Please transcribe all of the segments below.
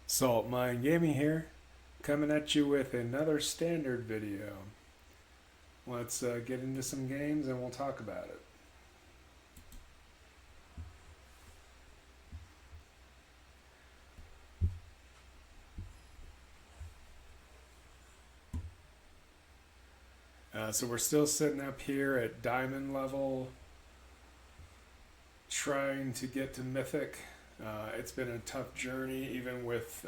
SaltBurn Gaming here, coming at you with another standard video. Let's get into some games and we'll talk about it. So we're still sitting up here at diamond level, trying to get to mythic. It's been a tough journey even with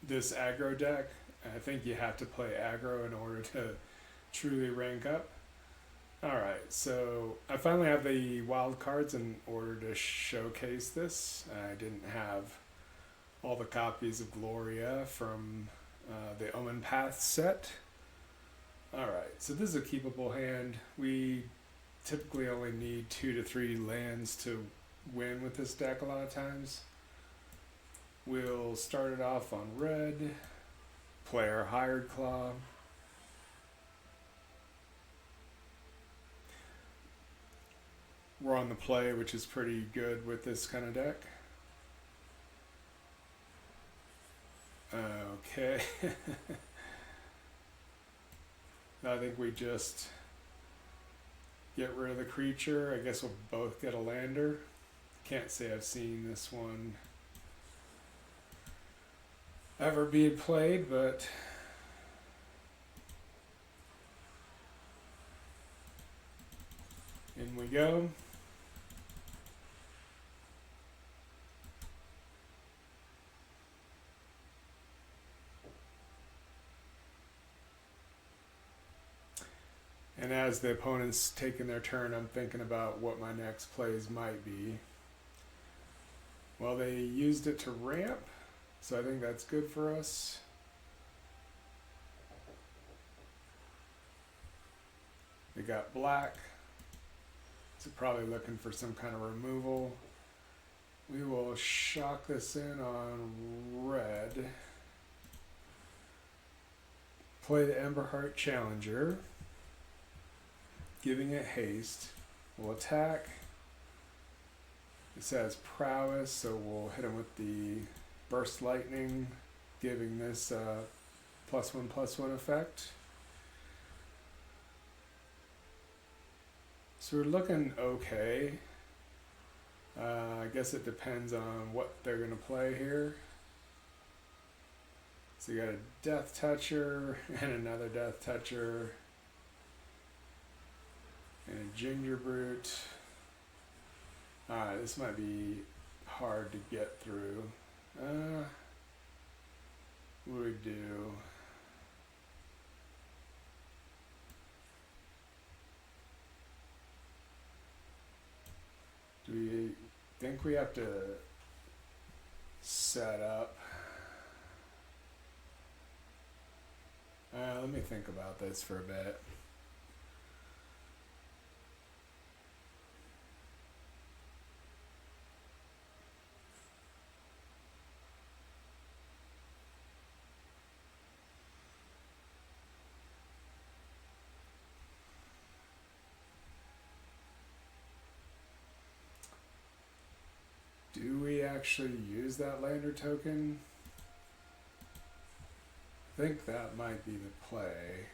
this aggro deck. I think you have to play aggro in order to truly rank up. Alright, so I finally have the wild cards in order to showcase this. I didn't have all the copies of Gloria from the Omen Path set. Alright, so this is a keepable hand. We typically only need 2 to 3 lands to win with this deck a lot of times. We'll start it off on red, play our Hired Claw. We're on the play, which is pretty good with this kind of deck. Okay. I think we just get rid of the creature. I guess we'll both get a lander. Can't say I've seen this one ever be played, but in we go. And as the opponent's taking their turn, I'm thinking about what my next plays might be. Well, they used it to ramp, so I think that's good for us. They got black, so probably looking for some kind of removal. We will shock this in on red. Play the Emberheart Challenger, giving it haste. We'll attack. It says prowess, so we'll hit him with the burst lightning, giving this +1/+1 effect. So we're looking okay. I guess it depends on what they're going to play here. So you got a Death Toucher and another Death Toucher and a Ginger Brute. Alright, this might be hard to get through. What do we do? Do we think we have to set up? Let me think about this for a bit. Do we actually use that lander token? I think that might be the play.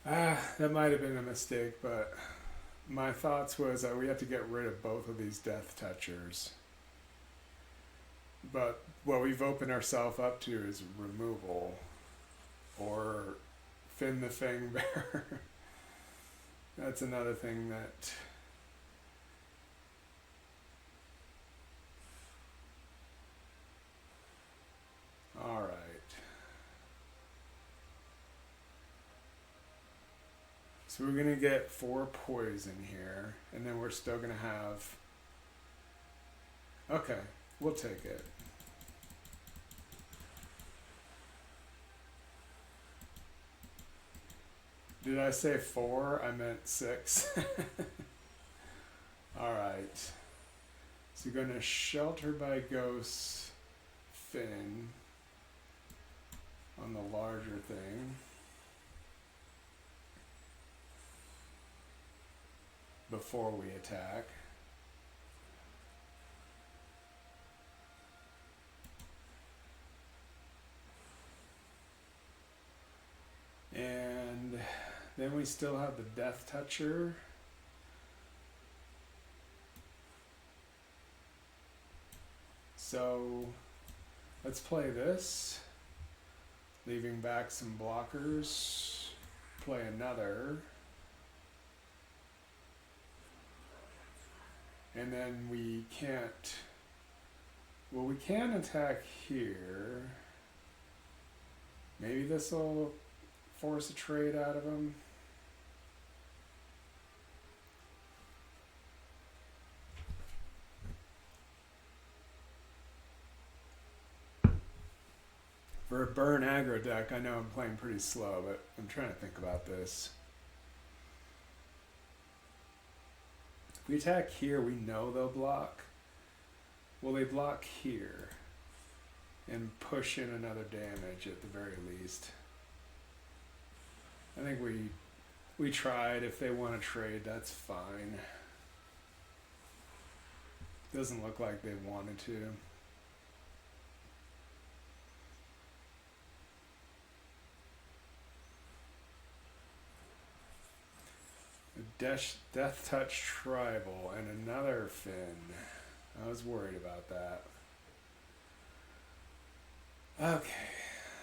That might have been a mistake, but my thoughts was that we have to get rid of both of these Death Touchers. But what we've opened ourselves up to is removal or Fin the Fang Bear. That's another thing that alright. So we're gonna get 4 poison here, and then we're still gonna have, okay, we'll take it. Did I say 4? I meant 6. Alright. So you're going to Shelter by Ghosts, Finn. on the larger thing before we attack. And then we still have the Death Toucher. So let's play this, leaving back some blockers, play another, and then we can't, well, we can attack here. Maybe this will force a trade out of him. For a burn aggro deck, I know I'm playing pretty slow, but I'm trying to think about this. If we attack here, we know they'll block. Will they block here and push in another damage at the very least? I think we tried. If they want to trade, that's fine. Doesn't look like they wanted to. Death Touch Tribal and another Fin. I was worried about that. Okay,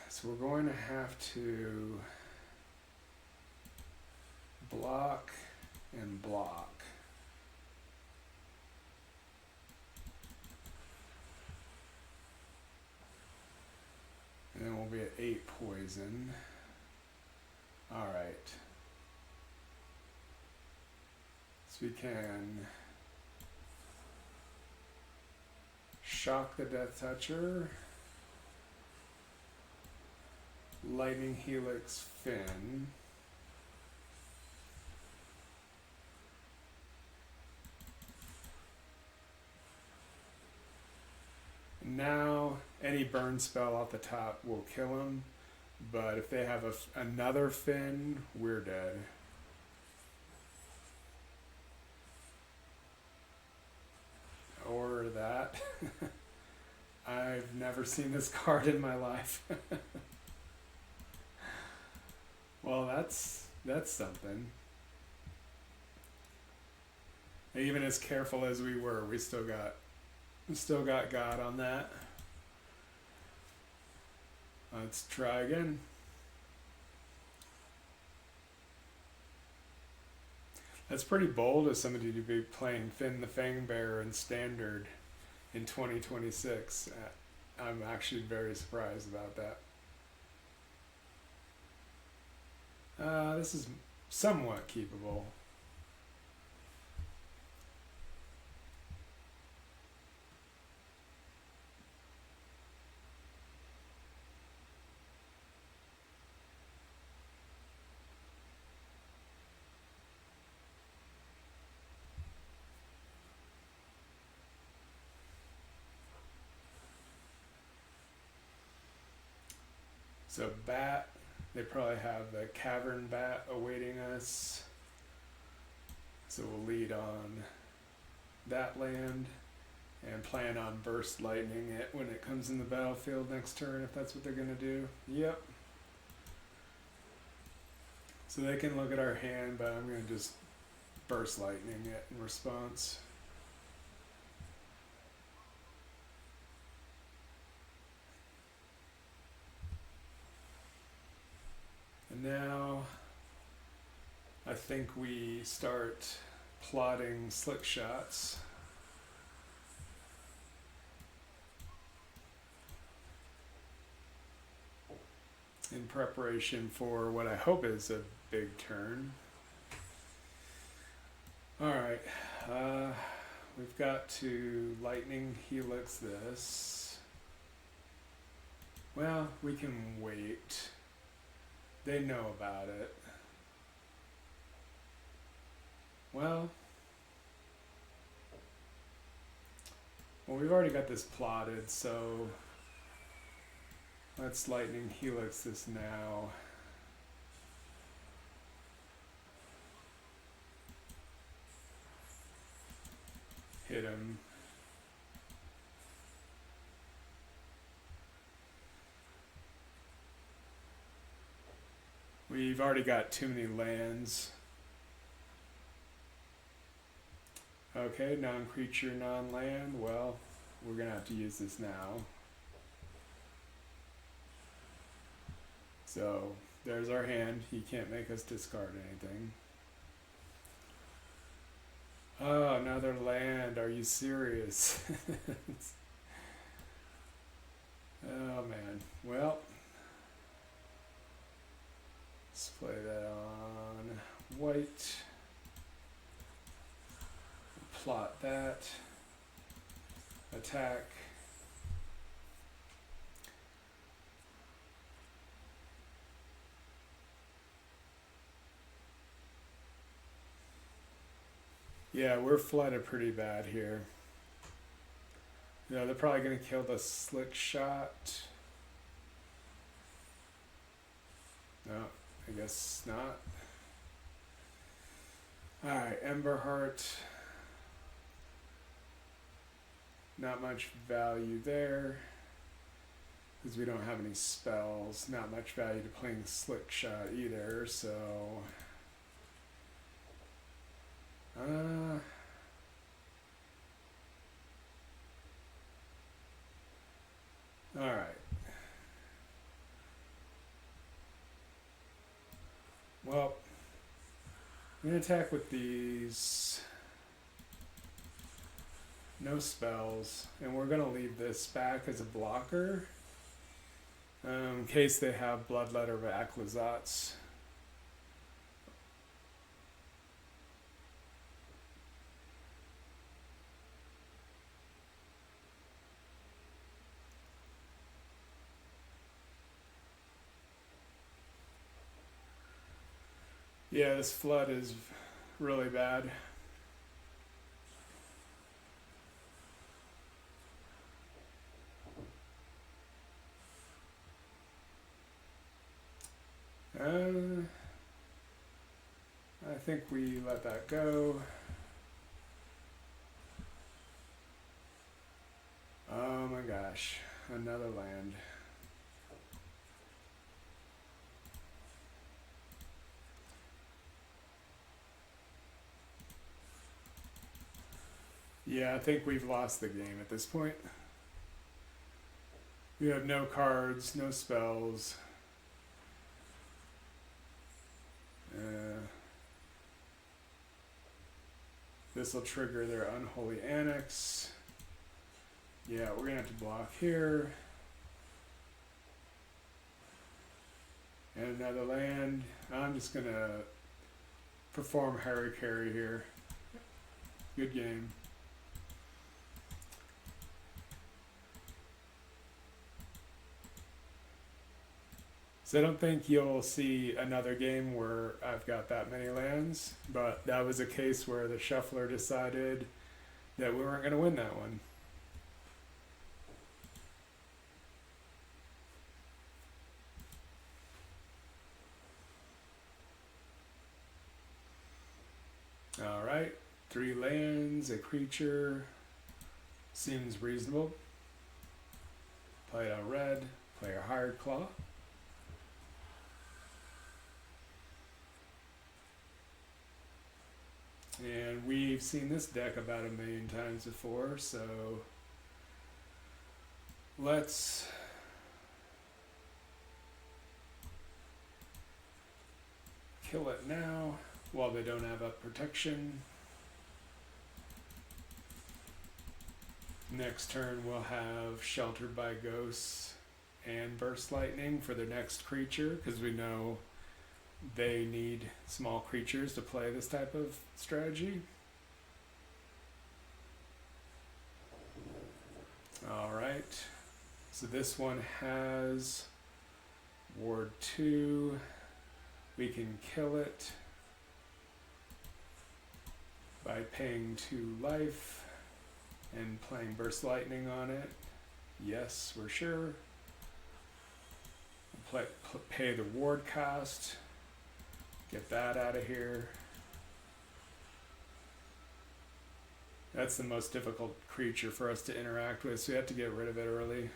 so we're going to have to block and block. And then we'll be at 8 poison. Alright. So we can shock the Death Toucher, Lightning Helix Fin, now any burn spell off the top will kill him, but if they have another Fin, we're dead. Or that. I've never seen this card in my life. Well, that's something. Even as careful as we were, we still got God on that. Let's try again. That's pretty bold of somebody to be playing Finn the Fangbearer in Standard in 2026. I'm actually very surprised about that. This is somewhat keepable. So bat, they probably have the Cavern Bat awaiting us. So we'll lead on that land and plan on burst lightning it when it comes in the battlefield next turn, if that's what they're gonna do. Yep. So they can look at our hand, but I'm gonna just burst lightning it in response. And now I think we start plotting slick shots. In preparation for what I hope is a big turn. Alright, we've got to Lightning Helix this. Well, we can wait. They know about it. Well, we've already got this plotted, so Let's lightning helix this now. Hit him. We've already got too many lands. Okay, non-creature, non-land. Well, we're gonna have to use this now. So, there's our hand. He can't make us discard anything. Oh, another land. Are you serious? Oh, man. Well, let's play that on white. Plot that. Attack. Yeah, we're flooded pretty bad here. They're probably going to kill the slick shot. No, I guess not. Alright, Emberheart. Not much value there. Because we don't have any spells. Not much value to playing slick shot either, so... Alright. Well, I'm going to attack with these. No spells. And we're going to leave this back as a blocker. In case they have Bloodletter of Aclazats. Yeah, this flood is really bad. I think we let that go. Oh my gosh, another land. Yeah, I think we've lost the game at this point. We have no cards, no spells. This will trigger their Unholy Annex. Yeah, we're going to have to block here. And another land. I'm just going to perform Harry Carry here. Good game. So I don't think you'll see another game where I've got that many lands, but that was a case where the shuffler decided that we weren't going to win that one. Alright, 3 lands, a creature, seems reasonable. Play it on red, play a Hired Claw. And we've seen this deck about 1,000,000 times before, so let's kill it now while they don't have up protection. Next turn we'll have Sheltered by Ghosts and Burst Lightning for their next creature, because we know they need small creatures to play this type of strategy. Alright, so this one has Ward 2. We can kill it by paying 2 life and playing Burst Lightning on it. Yes, we're sure. pay the ward cost. Get that out of here. That's the most difficult creature for us to interact with, so we have to get rid of it early.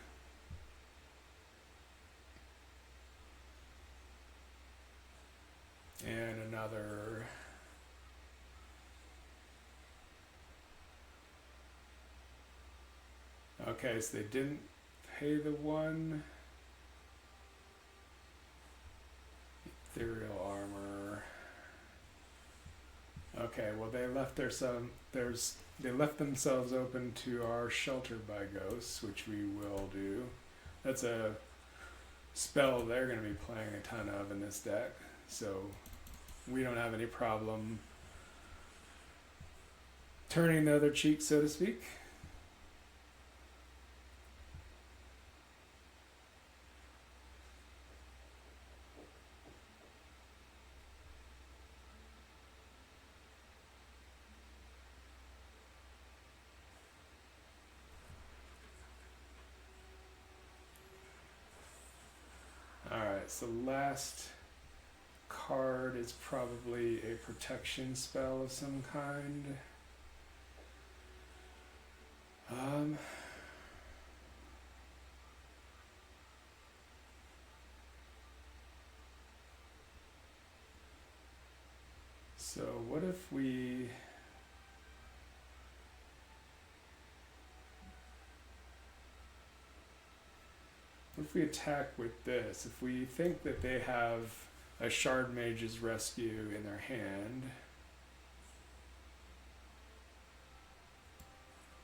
And another. Okay, so they didn't pay the one. Ethereal armor. Okay, well they left they left themselves open to our Shelter by Ghosts, which we will do. That's a spell they're going to be playing a ton of in this deck, so we don't have any problem turning the other cheek, so to speak. Alright, so last card is probably a protection spell of some kind. So what if we attack with this? If we think that they have a Shard Mage's Rescue in their hand,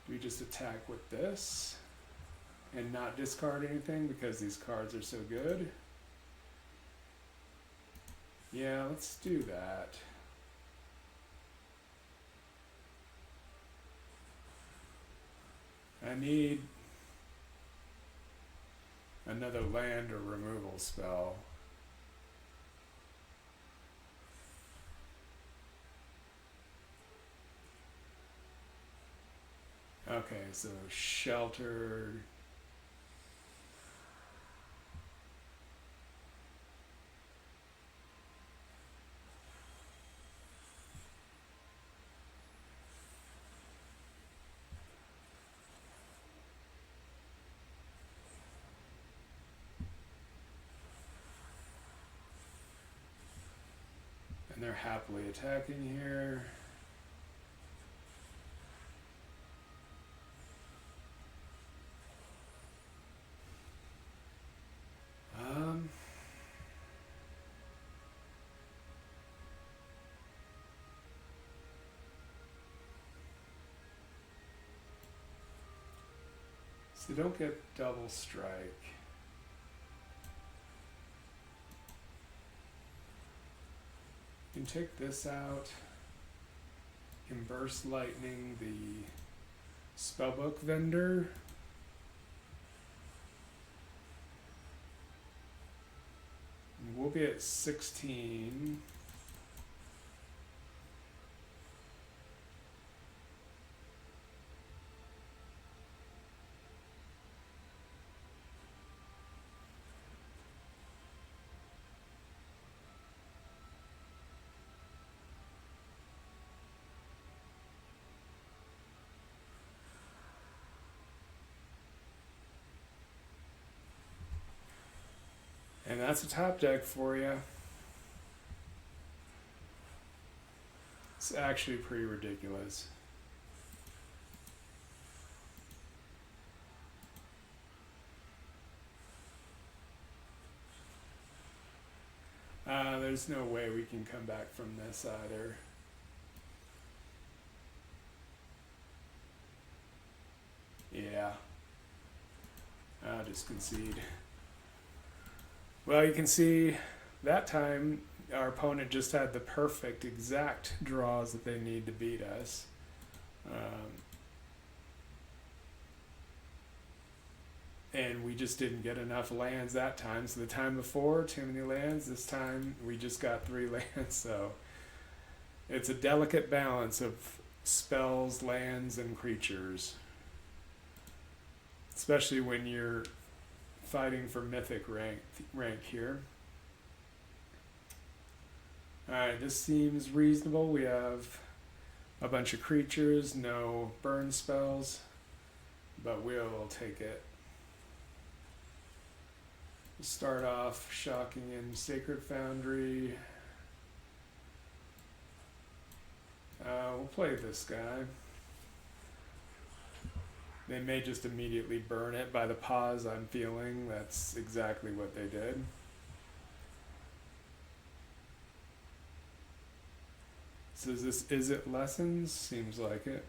do we just attack with this and not discard anything because these cards are so good? Yeah, let's do that. I need another land or removal spell. Okay, so Shelter. And they're happily attacking here. So they don't get double strike. You can take this out. You can Burst Lightning the Spellbook Vendor. And we'll be at 16. And that's a top deck for you. It's actually pretty ridiculous. There's no way we can come back from this either. Yeah. I'll just concede. Well, you can see that time our opponent just had the perfect exact draws that they need to beat us. And we just didn't get enough lands that time. So the time before, too many lands. This time we just got 3 lands. So it's a delicate balance of spells, lands, and creatures. Especially when you're fighting for mythic rank here. Alright, this seems reasonable. We have a bunch of creatures, no burn spells, but we'll take it. Start off shocking in Sacred Foundry. We'll play this guy. They may just immediately burn it by the pause I'm feeling. That's exactly what they did. So is it lessons? Seems like it.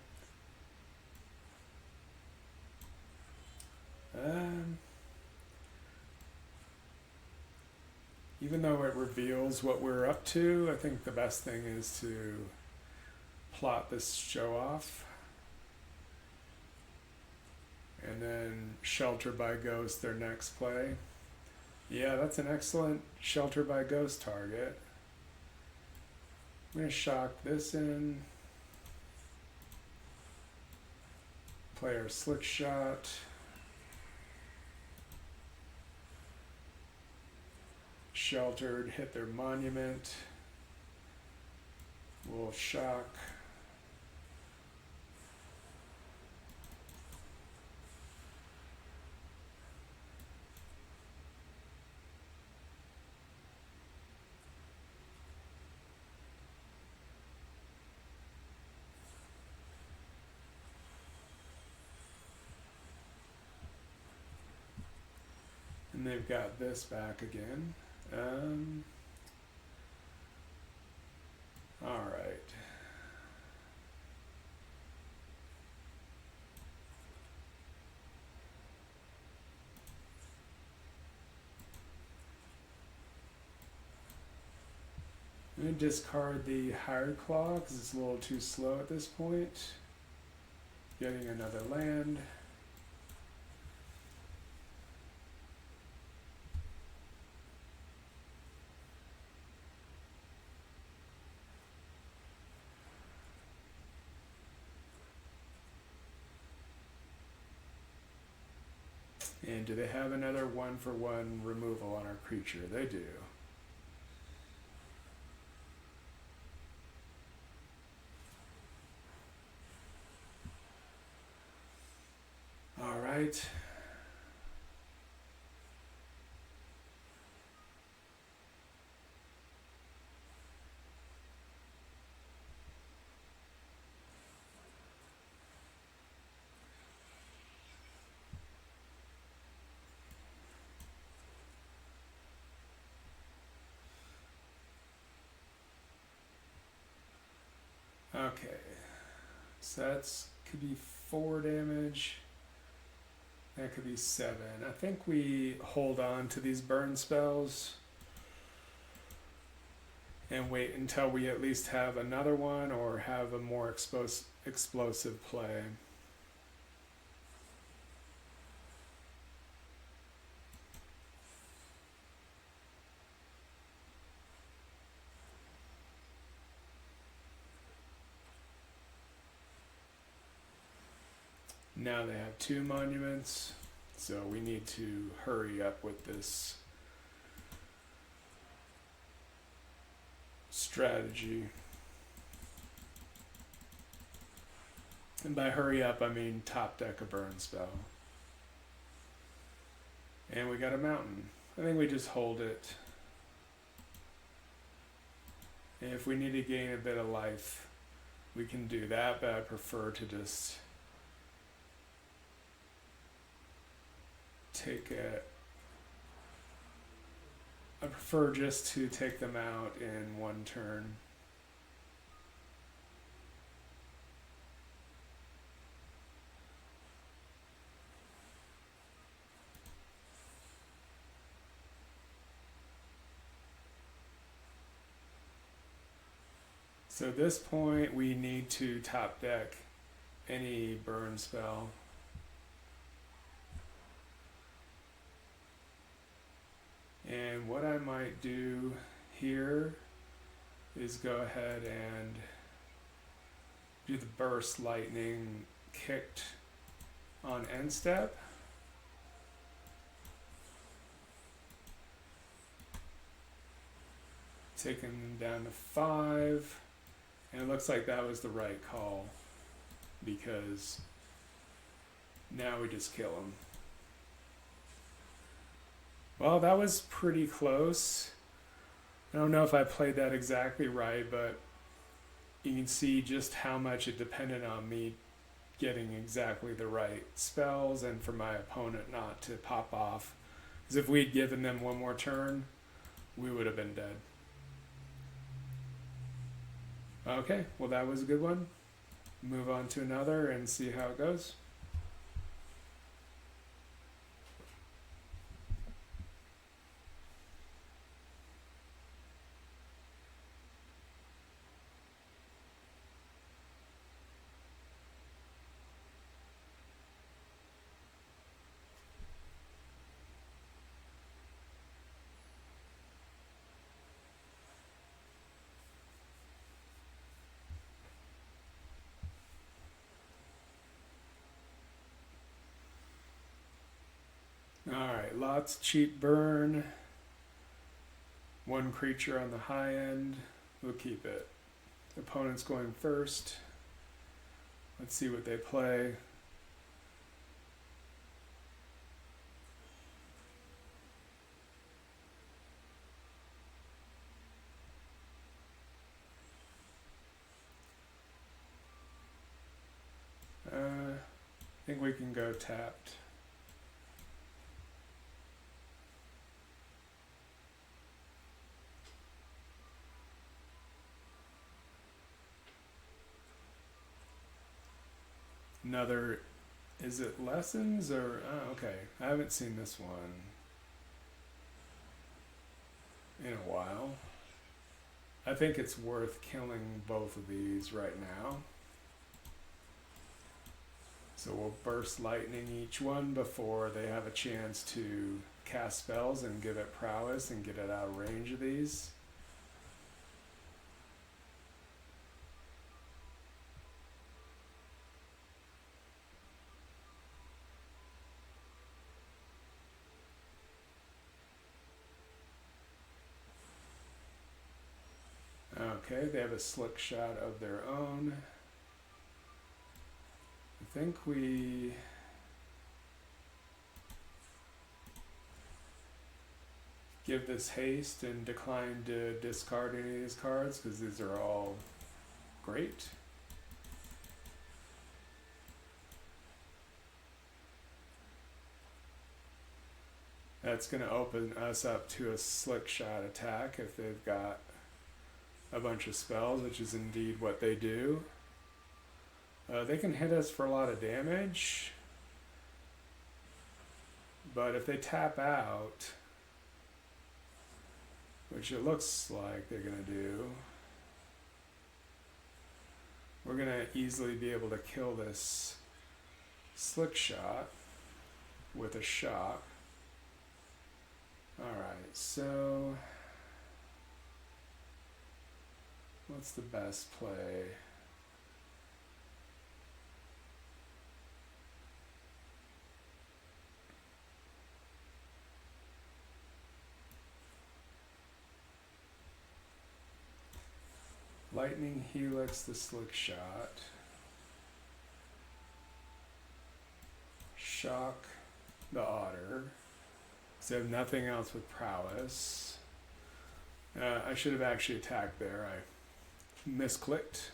Even though it reveals what we're up to, I think the best thing is to plot this show off. And then Shelter by Ghost, their next play. Yeah, that's an excellent Shelter by Ghost target. I'm going to shock this in. Play our Slick Shot. Sheltered, hit their monument. We'll shock. And they've got this back again. All right. I'm going to discard the Hired Claw because it's a little too slow at this point. Getting another land. And do they have another 1-for-1 removal on our creature? They do. All right. Okay, so that's could be 4 damage. That could be 7. I think we hold on to these burn spells and wait until we at least have another one or have a more explosive play. Now they have 2 monuments, so we need to hurry up with this strategy. And by hurry up, I mean top deck a burn spell. And we got a mountain. I think we just hold it. And if we need to gain a bit of life, we can do that, but I prefer to just I prefer just to take them out in 1 turn. So at this point we need to top deck any burn spell. And what I might do here is go ahead and do the burst lightning kicked on end step. taking them down to 5. And it looks like that was the right call, because now we just kill them. Well, that was pretty close. I don't know if I played that exactly right, but you can see just how much it depended on me getting exactly the right spells and for my opponent not to pop off. Because if we'd given them one more turn, we would have been dead. Okay, well that was a good one. Move on to another and see how it goes. Alright, lots cheap burn. One creature on the high end. We'll keep it. Opponent's going first. Let's see what they play. I think we can go tapped. Another, is it lessons or, oh, okay. I haven't seen this one in a while. I think it's worth killing both of these right now. So we'll burst lightning each one before they have a chance to cast spells and give it prowess and get it out of range of these. Okay, they have a slick shot of their own. I think we give this haste and decline to discard any of these cards because these are all great. That's going to open us up to a slick shot attack if they've got a bunch of spells, which is indeed what they do. They can hit us for a lot of damage, but if they tap out, which it looks like they're going to do, we're going to easily be able to kill this slick shot with a shock. Alright, so what's the best play? Lightning Helix the slick shot. Shock the otter. So I have nothing else with prowess. I should have actually attacked there. I misclicked.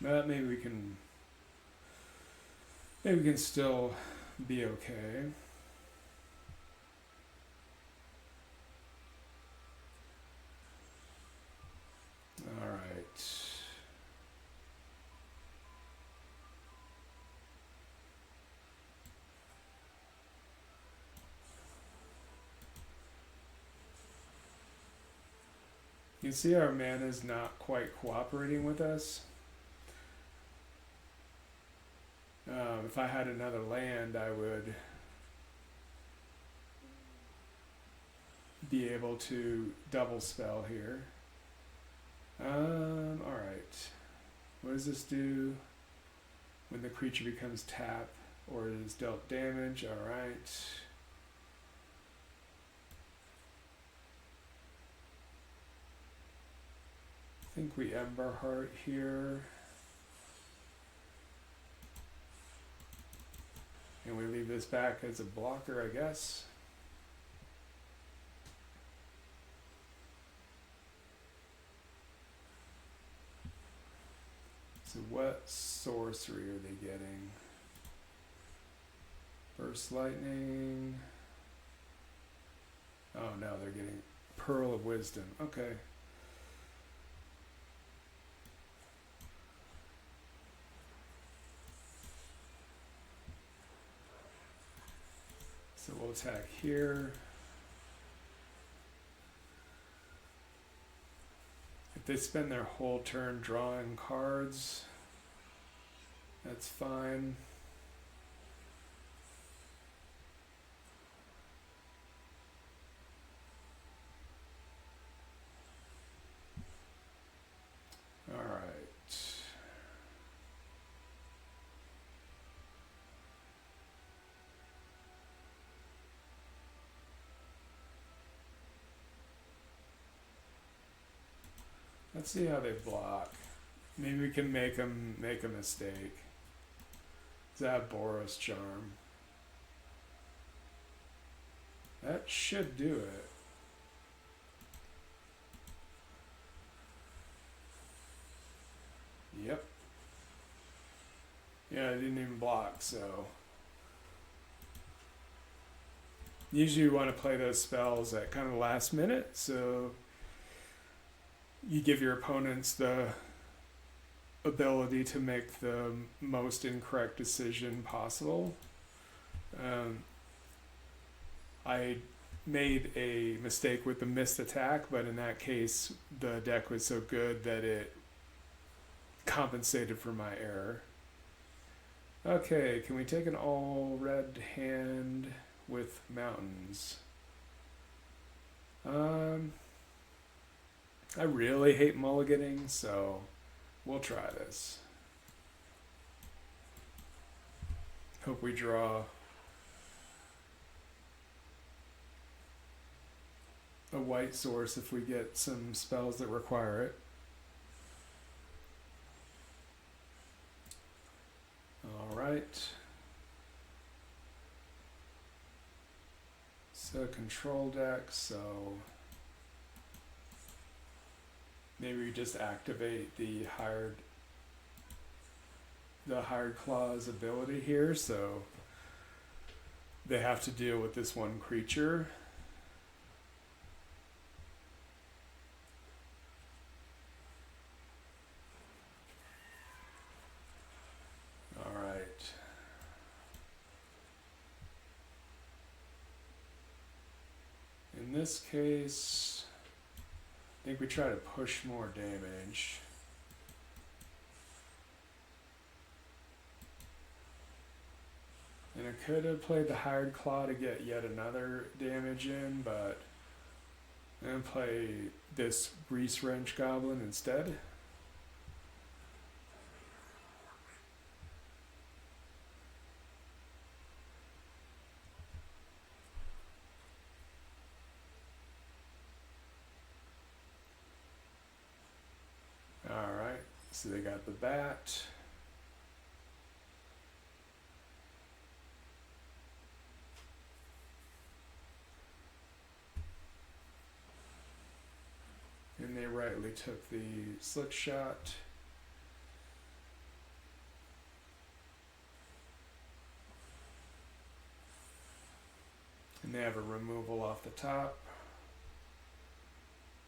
But maybe we can still be okay. All right. You can see our mana is not quite cooperating with us. If I had another land, I would be able to double spell here. Alright. What does this do when the creature becomes tap or is dealt damage? Alright. think we Ember Heart here. And we leave this back as a blocker, I guess. So what sorcery are they getting? Burst Lightning. Oh no, they're getting Pearl of Wisdom. Okay. So we'll attack here. If they spend their whole turn drawing cards, that's fine. All right. Let's see how they block. Maybe we can make them make a mistake. Is that Boros Charm? That should do it. Yep. Yeah, I didn't even block, so. Usually you want to play those spells at kind of the last minute, so you give your opponents the ability to make the most incorrect decision possible. I made a mistake with the missed attack, but in that case, the deck was so good that it compensated for my error. Okay, can we take an all red hand with mountains? I really hate mulliganing, so we'll try this. Hope we draw a white source if we get some spells that require it. All right. So control deck, so maybe we just activate the hired claw's ability here, so they have to deal with this one creature. All right. In this case, I think we try to push more damage. And I could have played the Hired Claw to get yet another damage in, but I'm going to play this Grease Wrench Goblin instead. Alright, so they got the bat. And they rightly took the slick shot. And they have a removal off the top.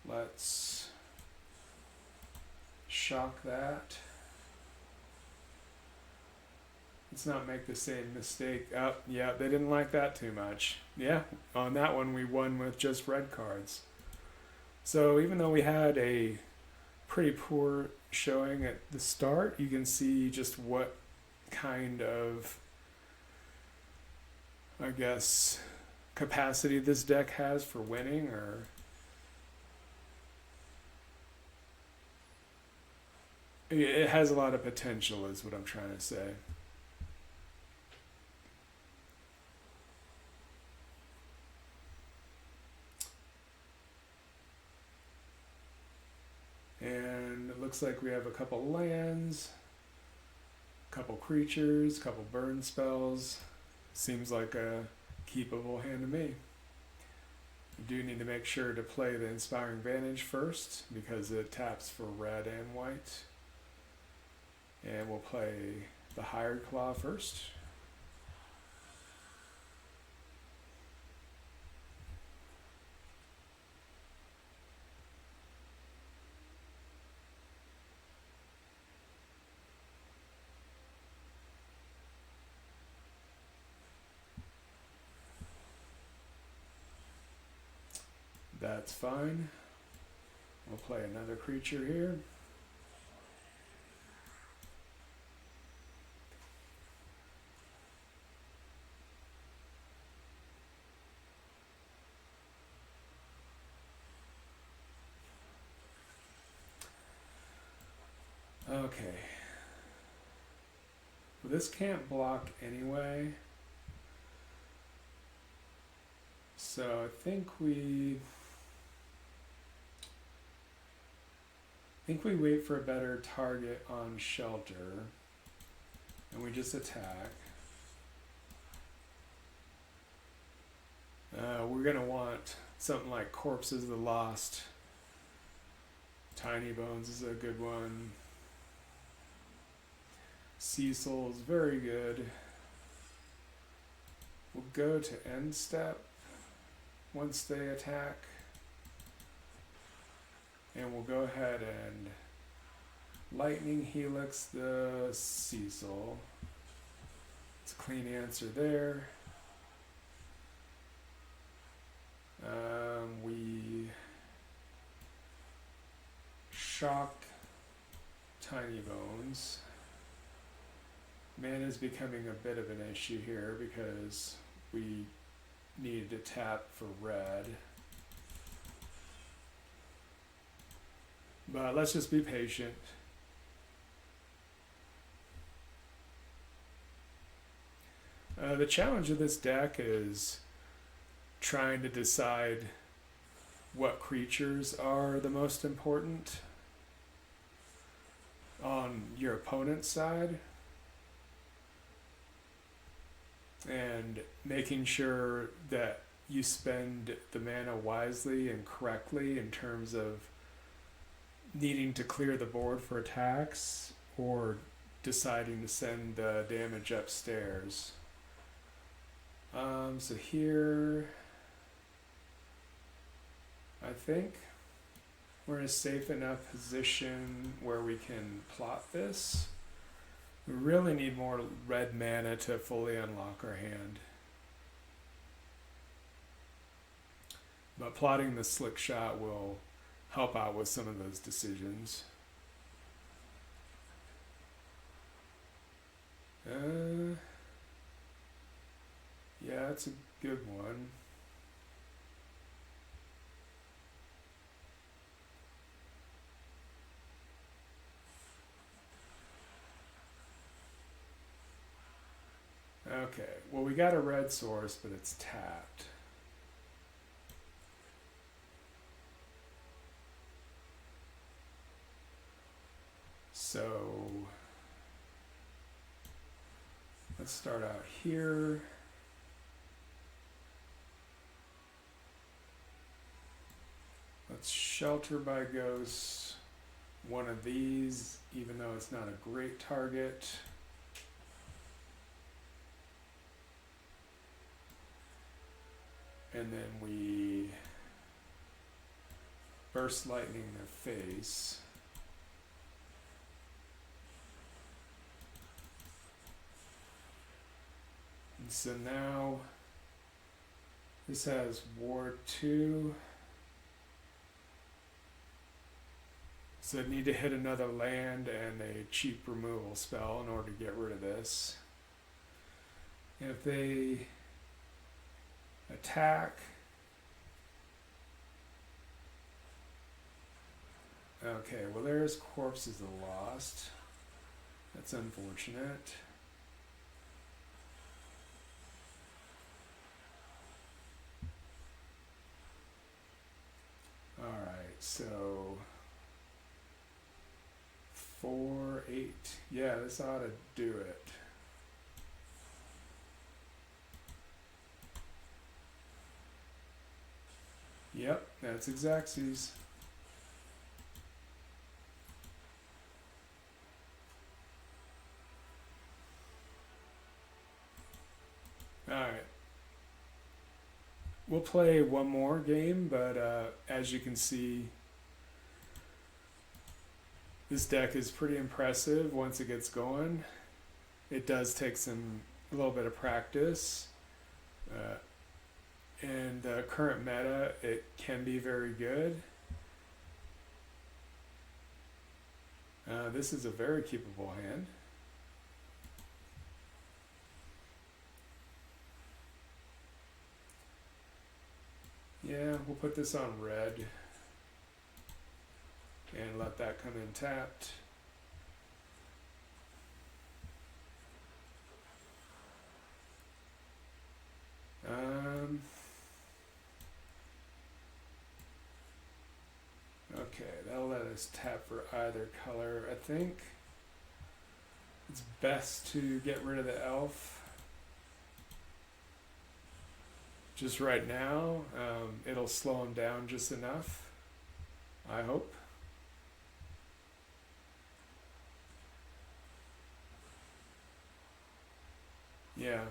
Let's shock that. Let's not make the same mistake. Oh, yeah, they didn't like that too much. Yeah, on that one we won with just red cards. So even though we had a pretty poor showing at the start, you can see just what kind of, I guess, capacity this deck has for winning, or it has a lot of potential is what I'm trying to say. And looks like we have a couple lands, a couple creatures, a couple burn spells. Seems like a keepable hand to me. You do need to make sure to play the Inspiring Vantage first because it taps for red and white. And we'll play the Hired Claw first. That's fine. We'll play another creature here. Okay. Well, this can't block anyway. So I think we wait for a better target on shelter and we just attack. We're gonna want something like Corpses of the Lost. Tiny Bones is a good one. Cecil's very good. We'll go to end step once they attack. And we'll go ahead and Lightning Helix the Cecil. It's a clean answer there. We shock Tiny Bones. Mana is becoming a bit of an issue here because we needed to tap for red. But let's just be patient. The challenge of this deck is trying to decide what creatures are the most important on your opponent's side and making sure that you spend the mana wisely and correctly in terms of needing to clear the board for attacks or deciding to send the damage upstairs. So here I think we're in a safe enough position where we can plot this. We really need more red mana to fully unlock our hand. But plotting the slick shot will help out with some of those decisions. Yeah, it's a good one. Okay, well we got a red source, but it's tapped. So let's start out here. Let's Shelter by Ghosts one of these, even though it's not a great target. And then we Burst Lightning their face. And so now this has Ward 2. So I need to hit another land and a cheap removal spell in order to get rid of this. If they attack, okay, well there's Corpses of the Lost. That's unfortunate. Alright, so 4, 8. Yeah, this ought to do it. Yep, that's Exactsies. Alright. We'll play one more game, but as you can see, this deck is pretty impressive once it gets going. It does take a little bit of practice. And current meta, it can be very good. This is a very keepable hand. Yeah, we'll put this on red and let that come in tapped. Okay, that'll let us tap for either color. I think it's best to get rid of the elf. Just right now, it'll slow him down just enough, I hope. Yeah.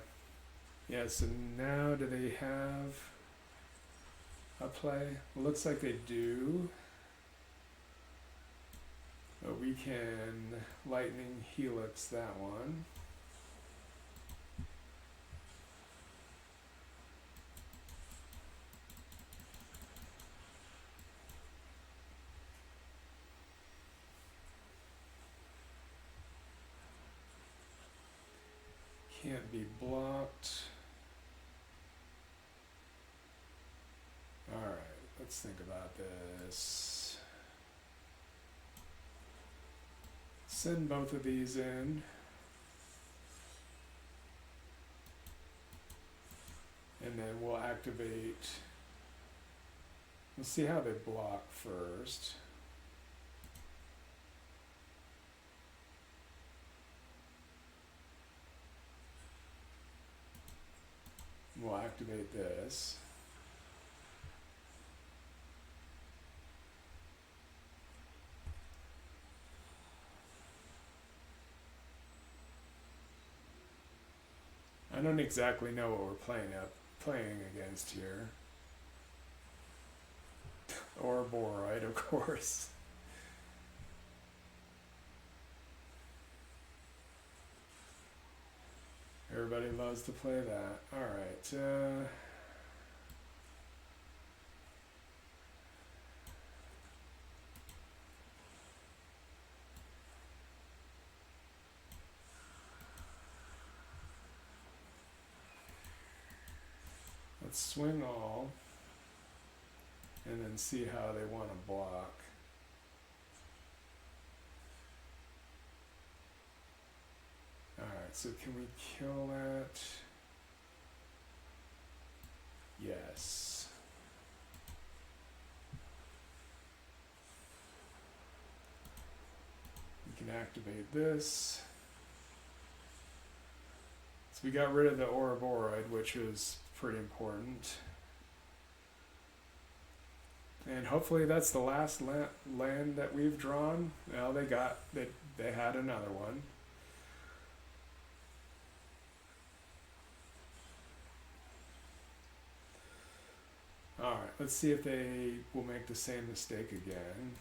Yeah, so now do they have a play? Well, looks like they do. But we can Lightning Helix that one. Can't be blocked. Alright, let's think about this. Send both of these in. And then we'll activate. We'll see how they block first. We'll activate this. I don't exactly know what we're playing against here. Or Borite, of course. Everybody loves to play that. Alright. Let's swing all. And then see how they want to block. Alright, so can we kill that? Yes. We can activate this. So we got rid of the Ouroboride, which was pretty important. And hopefully that's the last land that we've drawn. Well, they had another one. Alright, let's see if they will make the same mistake again.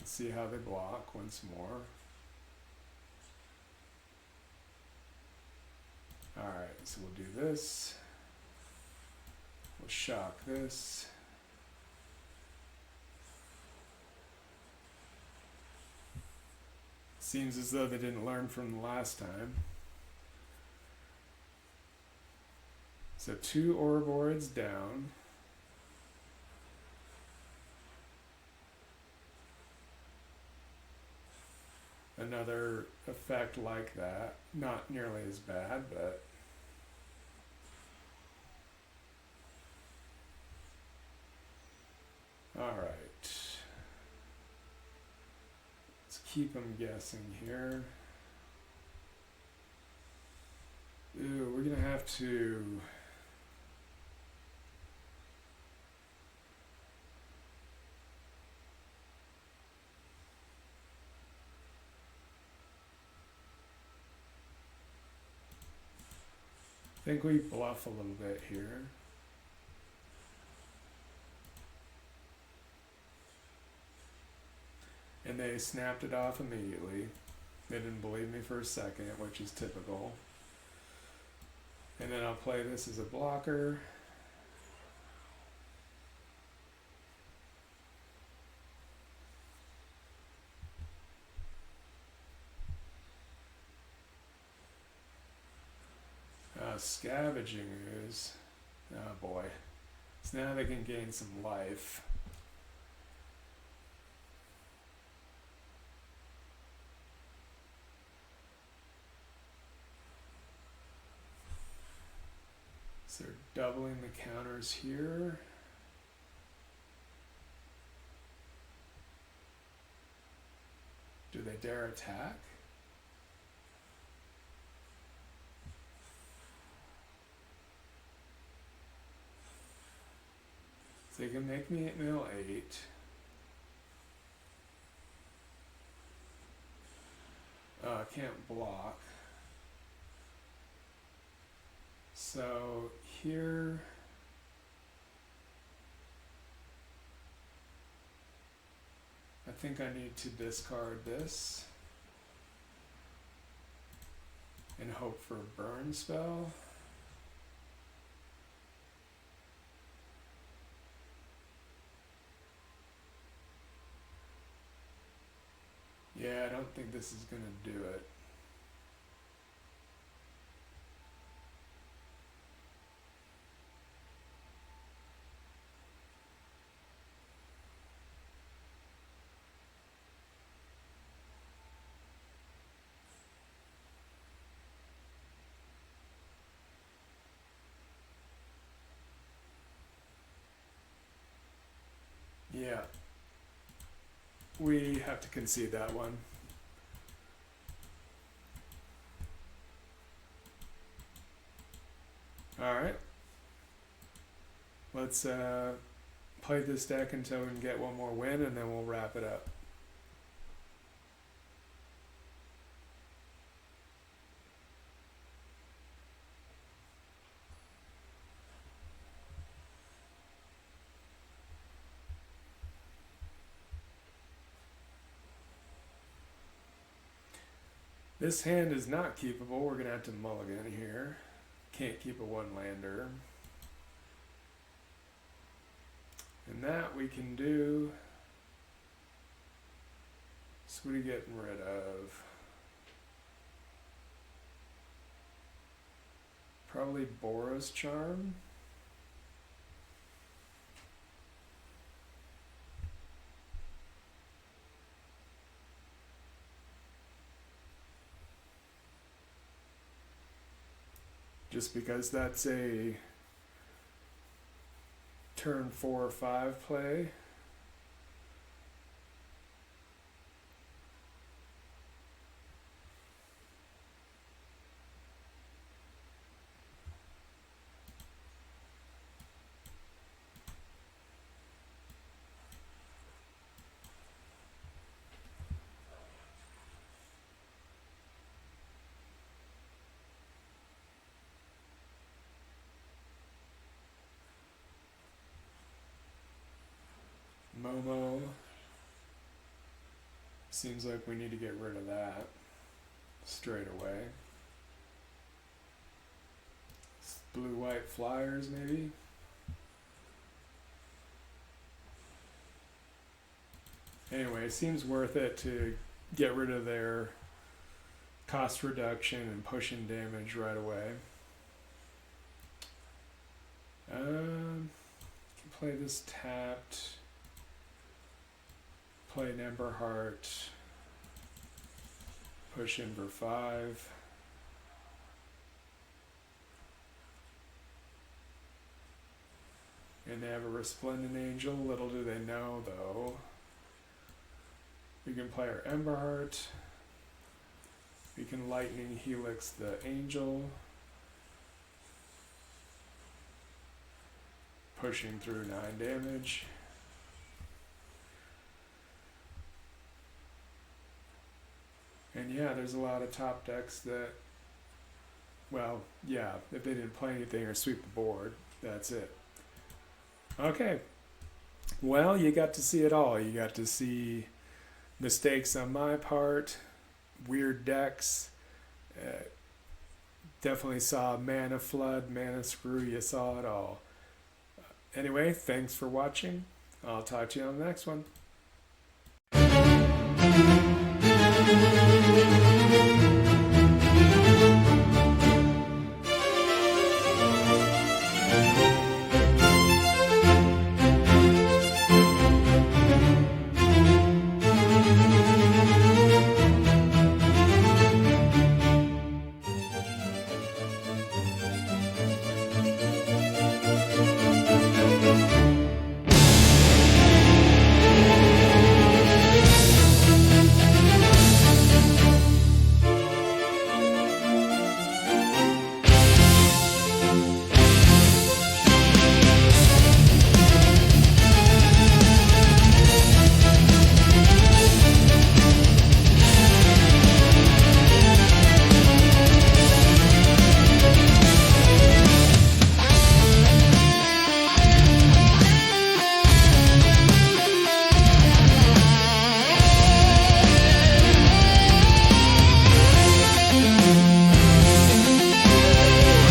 Let's see how they block once more. Alright, so we'll do this. We'll shock this. Seems as though they didn't learn from the last time. So 2 Ouroboros down. Another effect like that. Not nearly as bad, but alright. keep them guessing here. Ooh, we're gonna have to. I think we bluff a little bit here. And they snapped it off immediately. They didn't believe me for a second, which is typical. And then I'll play this as a blocker. Scavenging ooze. Oh boy. So now they can gain some life. So they're doubling the counters here. Do they dare attack? So they can make me at mill 8. I can't block. So here, I think I need to discard this and hope for a burn spell. Yeah, I don't think this is gonna do it. Yeah. We have to concede that one. Alright. Let's play this deck until we can get one more win, and then we'll wrap it up. This hand is not keepable. We're going to have to mulligan here. Can't keep a one-lander. And that we can do. So what are you getting rid of? Probably Boros Charm. Just because that's a turn 4 or 5 play. Momo. Seems like we need to get rid of that straight away. Blue-white flyers, maybe? Anyway, it seems worth it to get rid of their cost reduction and pushing damage right away. Can play this tapped. Play an Ember Heart. Push in for 5. And they have a Resplendent Angel. Little do they know, though, We can play our Emberheart. We can Lightning Helix the Angel. Pushing through 9 damage. And yeah, there's a lot of top decks that, well, yeah, if they didn't play anything or sweep the board, that's it. Okay. Well, you got to see it all. You got to see mistakes on my part, weird decks. Definitely saw Mana Flood, Mana Screw. You saw it all. Anyway, thanks for watching. I'll talk to you on the next one.